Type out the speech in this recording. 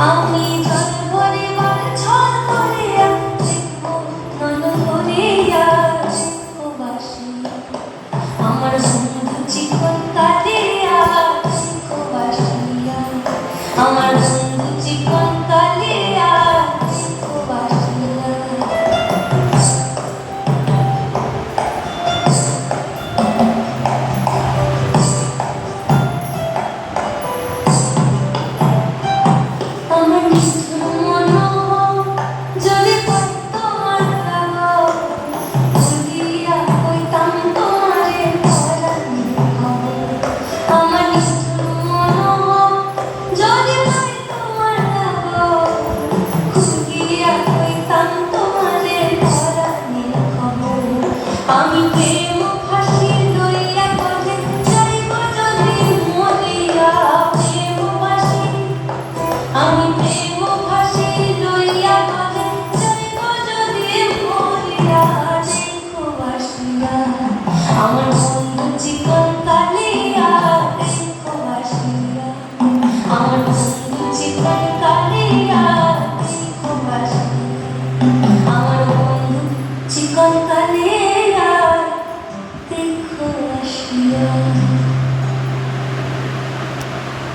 আমি জল ভরিবার ছল করিয়া দেখব নল ভরিয়া দেখব বাসি আমার বন্ধু চিকন কালিয়া দেখব বাসিয়া আমার বন্ধু চিকন কালিয়া দেখব বাসিয়া আমার নিষ্ঠুর মনোহর যদি পাইত আমার কাগজ ভুলিয়া কইতাম তোমারে পরাণের খবর আমার নিষ্ঠুর মনোহর যদি পাইত আমার কাগজ ভুলিয়া কইতাম তোমারে পরাণের খবর আমি প্রেম ফাঁসি লইয়া কবে যাইব যদি মরিয়া প্রেম ফাঁসি আমি প্রেম ফাঁসি লইয়া কবে যাইব যদি মরিয়া দেখো বাসিয়া আমার বন্ধু চিকন কালিয়া দেখো বাসিয়া আমার